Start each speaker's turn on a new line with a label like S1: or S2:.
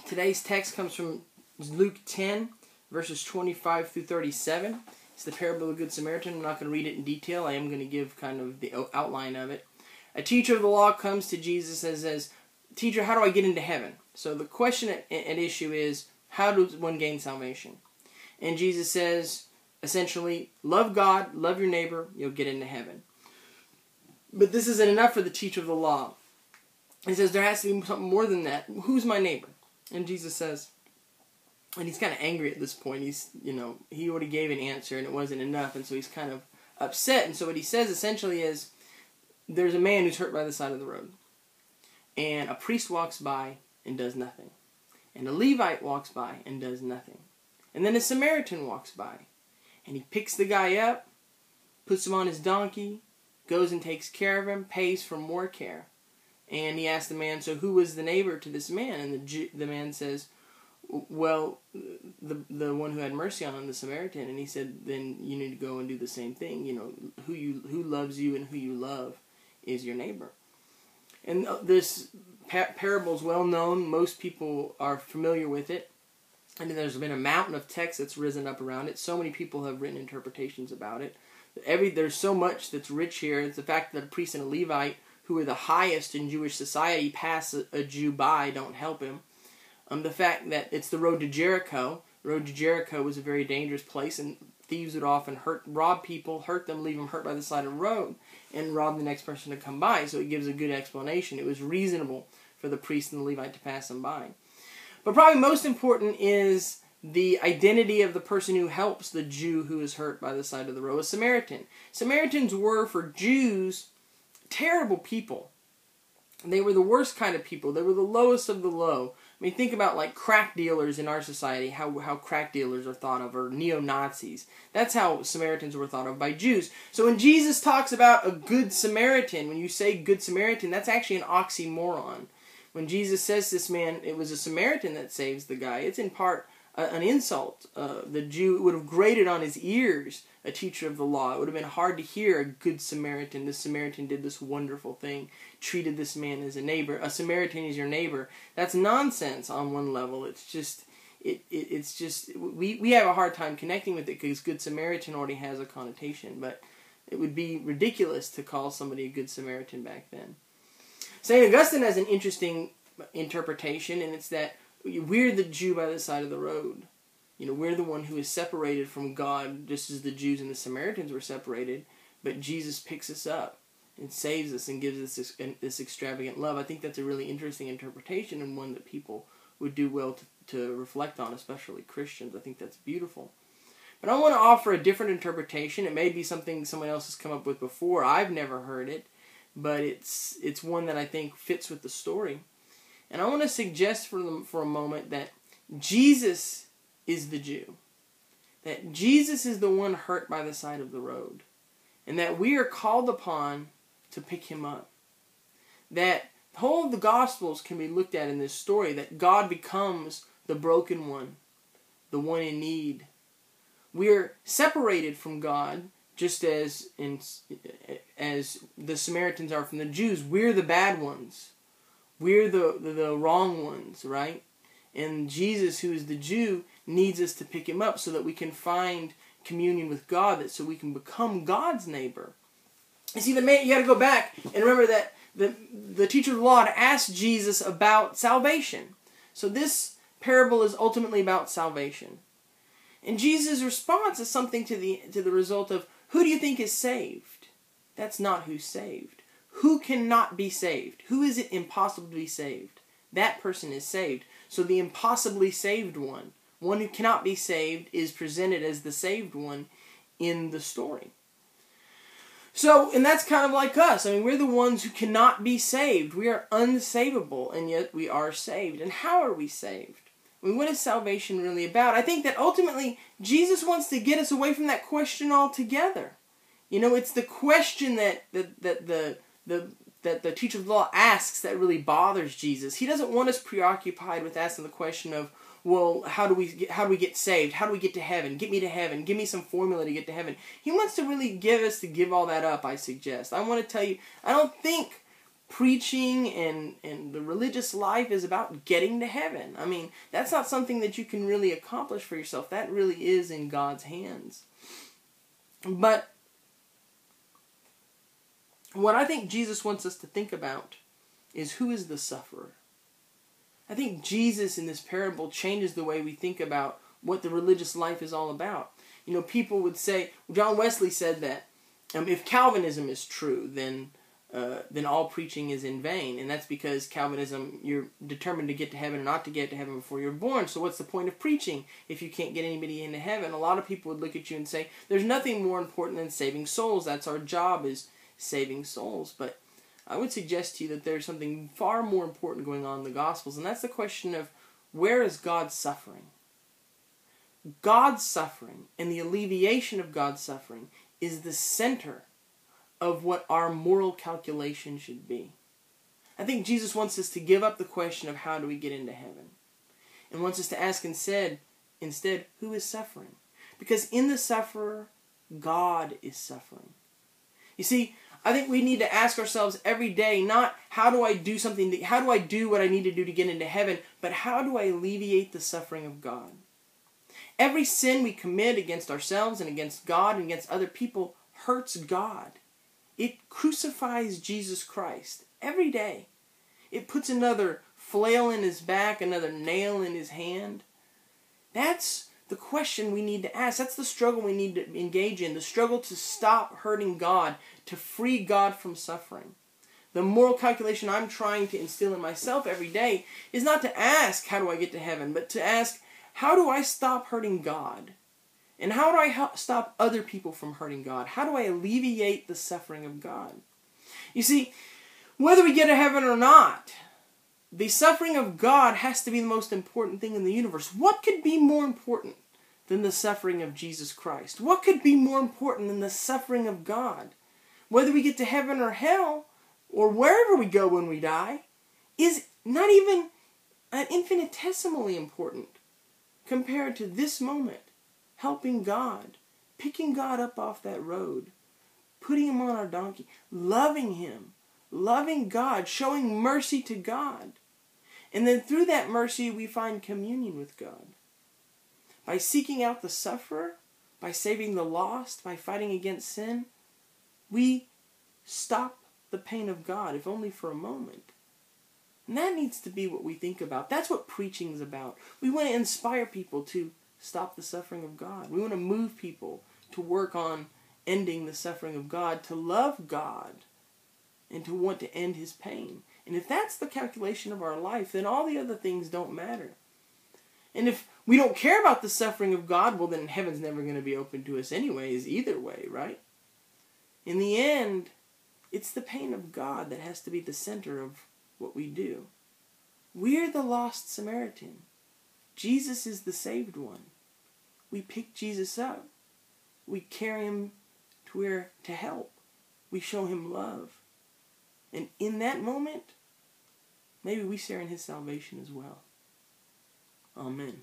S1: Today's text comes from Luke 10, verses 25 through 37. It's the parable of the Good Samaritan. I'm not going to read it in detail. I am going to give kind of the outline of it. A teacher of the law comes to Jesus and says, "Teacher, how do I get into heaven?" So the question at issue is, how does one gain salvation? And Jesus says, essentially, love God, love your neighbor, you'll get into heaven. But this isn't enough for the teacher of the law. He says there has to be something more than that. Who's my neighbor? And Jesus says, and he's kind of angry at this point. He already gave an answer and it wasn't enough, and so he's kind of upset. And so what he says essentially is, there's a man who's hurt by the side of the road. And a priest walks by and does nothing. And a Levite walks by and does nothing. And then a Samaritan walks by. And he picks the guy up, puts him on his donkey, goes and takes care of him, pays for more care. And he asks the man, so who was the neighbor to this man? And the man says, well, the one who had mercy on him, the Samaritan. And he said, then you need to go and do the same thing. Who loves you and who you love is your neighbor. And this parable is well known. Most people are familiar with it. And there's been a mountain of text that's risen up around it. So many people have written interpretations about it. There's so much that's rich here. It's the fact that a priest and a Levite, who are the highest in Jewish society, pass a Jew by, don't help him. The fact that it's the road to Jericho. The road to Jericho was a very dangerous place, and thieves would often rob people, hurt them, leave them hurt by the side of the road, and rob the next person to come by. So it gives a good explanation. It was reasonable for the priest and the Levite to pass them by. But probably most important is the identity of the person who helps the Jew who is hurt by the side of the road, a Samaritan. Samaritans were, for Jews, terrible people. They were the worst kind of people. They were the lowest of the low. I mean, think about like crack dealers in our society, how crack dealers are thought of, or neo-Nazis. That's how Samaritans were thought of by Jews. So when Jesus talks about a good Samaritan, when you say good Samaritan, that's actually an oxymoron. When Jesus says this man, it was a Samaritan that saves the guy, it's in part an insult. The Jew would have grated on his ears a teacher of the law. It would have been hard to hear a good Samaritan. This Samaritan did this wonderful thing, treated this man as a neighbor. A Samaritan is your neighbor. That's nonsense on one level. It's just we have a hard time connecting with it because good Samaritan already has a connotation, but it would be ridiculous to call somebody a good Samaritan back then. St. Augustine has an interesting interpretation, and it's that we're the Jew by the side of the road. We're the one who is separated from God, just as the Jews and the Samaritans were separated, but Jesus picks us up and saves us and gives us this extravagant love. I think that's a really interesting interpretation, and one that people would do well to reflect on, especially Christians. I think that's beautiful. But I want to offer a different interpretation. It may be something someone else has come up with before. I've never heard it, but it's one that I think fits with the story. And I want to suggest for a moment that Jesus is the Jew. That Jesus is the one hurt by the side of the road. And that we are called upon to pick him up. That the whole of the Gospels can be looked at in this story. That God becomes the broken one. The one in need. We're separated from God, just as the Samaritans are from the Jews. We're the bad ones. We're the wrong ones, right? And Jesus, who is the Jew, needs us to pick him up so that we can find communion with God, so we can become God's neighbor. You see, you got to go back and remember that the teacher of the law asked Jesus about salvation. So this parable is ultimately about salvation. And Jesus' response is something to the result of, who do you think is saved? That's not who's saved. Who cannot be saved? Who is it impossible to be saved? That person is saved. So the impossibly saved one who cannot be saved, is presented as the saved one in the story. So, and that's kind of like us. I mean, we're the ones who cannot be saved. We are unsavable, and yet we are saved. And how are we saved? I mean, what is salvation really about? I think that ultimately, Jesus wants to get us away from that question altogether. It's the question that the teacher of the law asks that really bothers Jesus. He doesn't want us preoccupied with asking the question of, well, how do we get saved? How do we get to heaven? Get me to heaven. Give me some formula to get to heaven. He wants to really give all that up, I suggest. I want to tell you, I don't think preaching and the religious life is about getting to heaven. I mean, that's not something that you can really accomplish for yourself. That really is in God's hands. But what I think Jesus wants us to think about is, who is the sufferer? I think Jesus in this parable changes the way we think about what the religious life is all about. You know, people would say, John Wesley said that if Calvinism is true, then all preaching is in vain. And that's because Calvinism, you're determined to get to heaven or not to get to heaven before you're born. So what's the point of preaching if you can't get anybody into heaven? A lot of people would look at you and say, there's nothing more important than saving souls. That's our job, is saving souls. But I would suggest to you that there's something far more important going on in the Gospels, and that's the question of, where is God suffering? God's suffering and the alleviation of God's suffering is the center of what our moral calculation should be. I think Jesus wants us to give up the question of how do we get into heaven, and wants us to ask instead, who is suffering? Because in the sufferer, God is suffering. You see, I think we need to ask ourselves every day, not how do I do something, how do I do what I need to do to get into heaven, but how do I alleviate the suffering of God? Every sin we commit against ourselves and against God and against other people hurts God. It crucifies Jesus Christ every day. It puts another flail in his back, another nail in his hand. That's the question we need to ask. That's the struggle we need to engage in. The struggle to stop hurting God, to free God from suffering. The moral calculation I'm trying to instill in myself every day is not to ask, how do I get to heaven? But to ask, how do I stop hurting God? And how do I stop other people from hurting God? How do I alleviate the suffering of God? You see, whether we get to heaven or not, the suffering of God has to be the most important thing in the universe. What could be more important than the suffering of Jesus Christ? What could be more important than the suffering of God? Whether we get to heaven or hell, or wherever we go when we die, is not even infinitesimally important compared to this moment. Helping God, picking God up off that road, putting him on our donkey, loving him, loving God, showing mercy to God. And then through that mercy we find communion with God. By seeking out the sufferer, by saving the lost, by fighting against sin, we stop the pain of God, if only for a moment. And that needs to be what we think about. That's what preaching is about. We want to inspire people to stop the suffering of God. We want to move people to work on ending the suffering of God, to love God, and to want to end his pain. And if that's the calculation of our life, then all the other things don't matter. And if we don't care about the suffering of God, well, then heaven's never going to be open to us anyways, either way, right? In the end, it's the pain of God that has to be the center of what we do. We're the lost Samaritan. Jesus is the saved one. We pick Jesus up. We carry him to help. We show him love. And in that moment, maybe we share in his salvation as well. Amen.